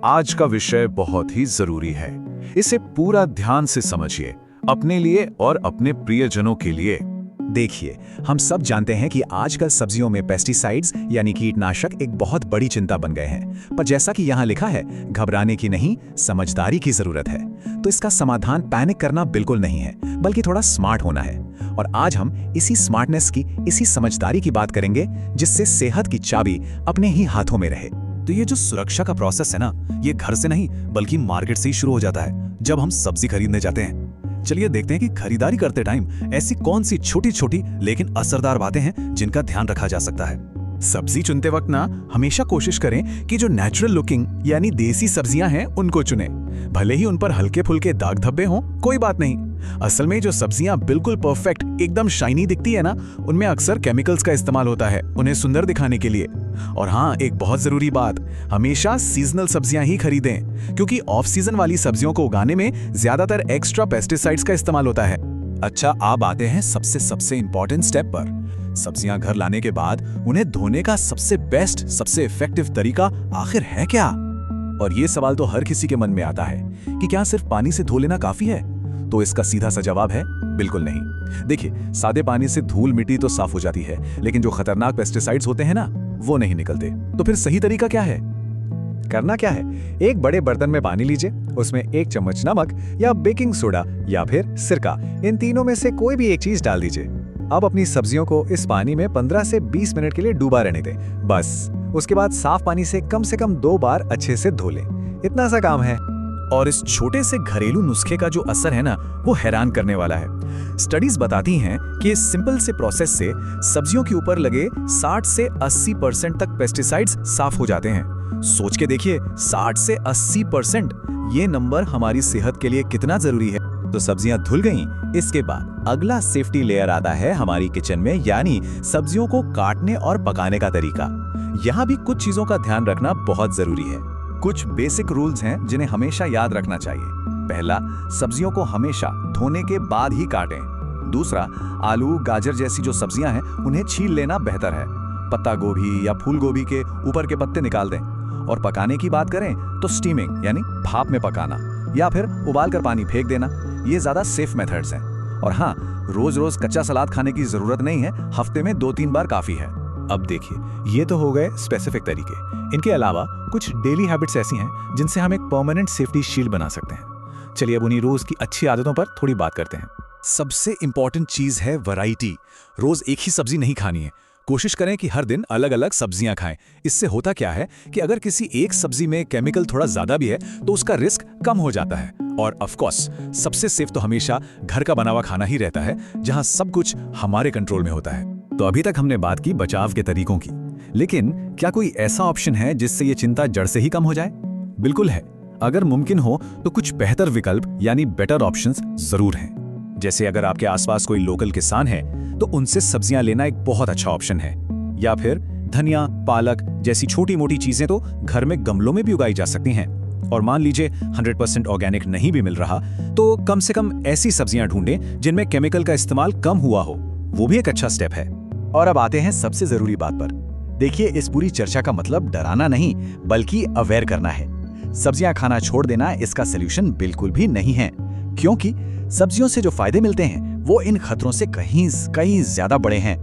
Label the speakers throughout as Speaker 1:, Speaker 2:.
Speaker 1: आज का विषय बहुत ही जरूरी है। इसे पूरा ध्यान से समझिए, अपने लिए और अपने प्रियजनों के लिए।
Speaker 2: देखिए, हम सब जानते हैं कि आजकल सब्जियों में पेस्टिसाइड्स यानी कीटनाशक एक बहुत बड़ी चिंता बन गए हैं। पर जैसा कि यहाँ लिखा है, घबराने की नहीं, समझदारी की जरूरत है। तो इसका समाधान पैनिक करना बिल्कुल नहीं है, बल्कि थोड़ा स्मार्ट होना है। और आज हम इसी स्मार्टनेस की, इसी समझदारी की बात करेंगे, जिससे सेहत की चाबी अपने ही हाथों में रहे।
Speaker 3: तो ये जो सुरक्षा का प्रोसेस है ना, ये घर से नहीं बल्कि मार्केट से ही शुरू हो जाता है, जब हम सब्जी खरीदने जाते हैं। चलिए देखते हैं कि खरीदारी करते टाइम ऐसी कौन सी छोटी छोटी लेकिन असरदार बातें हैं जिनका ध्यान रखा जा सकता है।
Speaker 2: सब्जी चुनते वक्त ना हमेशा कोशिश करें कि जो नेचुरल लुकिंग यानी देसी सब्जियां हैं उनको चुनें। भले ही उन पर हल्के फुल्के दाग धब्बे हों, कोई बात नहीं। असल में जो सब्जियां बिल्कुल परफेक्ट, एकदम शाइनी दिखती है ना, उनमें अक्सर केमिकल्स का इस्तेमाल होता है उन्हें सुंदर दिखाने के लिए। और हाँ, एक बहुत जरूरी बात, हमेशा सीजनल सब्जियां ही खरीदें, क्योंकि ऑफ सीजन वाली सब्जियों को उगाने में ज्यादातर एक्स्ट्रा पेस्टिसाइड्स का इस्तेमाल होता है।
Speaker 3: अच्छा, आप आते हैं सबसे इंपॉर्टेंट स्टेप पर। सब्जियां घर लाने के बाद उन्हें धोने का सबसे बेस्ट, सबसे इफेक्टिव तरीका आखिर है क्या? और ये सवाल तो हर किसी के मन में आता है कि क्या सिर्फ पानी से धो लेना काफी है? तो इसका सीधा सा जवाब है, बिल्कुल नहीं। देखिए, सादे पानी से धूल मिट्टी तो साफ हो जाती है, लेकिन जो खतरनाक पेस्टिसाइड्स होते हैं ना, वो नहीं निकलते। तो फिर सही तरीका क्या है?
Speaker 2: करना क्या है, एक बड़े बर्तन में पानी लीजिए, उसमें 1 चम्मच नमक या बेकिंग सोडा या फिर सिरका, इन तीनों में से कोई भी एक चीज डाल दीजिए। अब अपनी सब्जियों को इस पानी में 15 से 20 मिनट के लिए डूबा रहने दें, बस। उसके बाद साफ पानी से कम 2 बार अच्छे से धो लें। इतना सा काम है।
Speaker 3: और इस छोटे से घरेलू नुस्खे का जो असर है ना, वो हैरान करने वाला है। स्टडीज बताती हैं कि इस सिंपल से प्रोसेस से सब्जियों के ऊपर लगे 60 से 80% तक पेस्टिसाइड्स साफ हो जाते हैं। सोच के देखिए, 60 से 80%, ये नंबर हमारी सेहत के लिए कितना जरूरी है।
Speaker 2: तो सब्जियां धुल गईं, इसके बाद अगला सेफ्टी लेयर आता है हमारी किचन में, यानी सब्जियों को काटने और पकाने का तरीका। यहाँ भी कुछ चीजों का ध्यान रखना बहुत जरूरी है। कुछ बेसिक रूल्स हैं जिन्हें हमेशा याद रखना चाहिए। पहला, सब्जियों को हमेशा धोने के बाद ही काटें। दूसरा, आलू, गाजर जैसी जो सब्जियां हैं उन्हें छील लेना बेहतर है। पत्ता गोभी या फूल गोभी के ऊपर के पत्ते निकाल दें। और पकाने की बात करें तो स्टीमिंग यानी भाप में पकाना, या फिर उबाल कर पानी फेंक देना, ये ज्यादा सेफ मेथड्स हैं। और हाँ, रोज रोज कच्चा सलाद खाने की जरूरत नहीं है, हफ्ते में 2-3 बार काफी है।
Speaker 3: अब देखिए, ये तो हो गए स्पेसिफिक तरीके। इनके अलावा कुछ डेली हैबिट्स ऐसी हैं जिनसे हम एक परमानेंट सेफ्टी शील्ड बना सकते हैं। चलिए अब उन्हीं रोज की अच्छी आदतों पर थोड़ी बात करते हैं। सबसे इंपॉर्टेंट चीज है वैरायटी। रोज एक ही सब्जी नहीं खानी है। कोशिश करें कि हर दिन अलग अलग सब्जियां खाएं। इससे होता क्या है कि अगर किसी एक सब्जी में केमिकल थोड़ा ज्यादा भी है तो उसका रिस्क कम हो जाता है। और ऑफ कोर्स, सबसे सेफ तो हमेशा घर का बना हुआ खाना ही रहता है, जहां सब कुछ हमारे कंट्रोल में होता है। तो अभी तक हमने बात की बचाव के तरीकों की, लेकिन क्या कोई ऐसा ऑप्शन है जिससे ये चिंता जड़ से ही कम हो जाए? बिल्कुल है। अगर मुमकिन हो तो कुछ बेहतर विकल्प यानी बेटर ऑप्शंस जरूर हैं। जैसे अगर आपके आसपास कोई लोकल किसान है तो उनसे सब्जियां लेना एक बहुत अच्छा ऑप्शन है। या फिर धनिया, पालक जैसी छोटी मोटी चीजें तो घर में गमलों में भी उगाई जा सकती हैं। और मान लीजिए 100% ऑर्गेनिक नहीं भी मिल रहा, तो कम से कम ऐसी सब्जियां ढूंढें जिनमें केमिकल का इस्तेमाल कम हुआ हो। वो भी एक अच्छा स्टेप है।
Speaker 2: और अब आते हैं सबसे जरूरी बात पर। देखिए, इस पूरी चर्चा का मतलब डराना नहीं, बल्कि अवेयर करना है। सब्जियां खाना छोड़ देना इसका सलूशन बिल्कुल भी नहीं है, क्योंकि सब्जियों से जो फायदे मिलते हैं वो इन खतरों से कहीं ज्यादा बड़े हैं।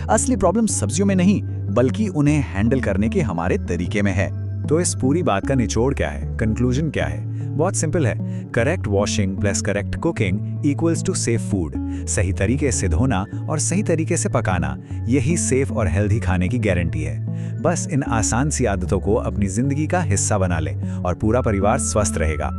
Speaker 2: असली प्रॉब्लम सब्जियों में नहीं, बल्कि उन्हें हैंडल करने के हमारे तरीके में है। तो इस पूरी बात का निचोड़ क्या है, कंक्लूजन क्या है? बहुत सिंपल है। Correct washing plus correct cooking equals to safe food. सही तरीके से धोना और सही तरीके से पकाना, यही सेफ और हेल्दी खाने की गारंटी है। बस इन आसान सी आदतों को अपनी जिंदगी का हिस्सा बना ले और पूरा परिवार स्वस्थ रहेगा।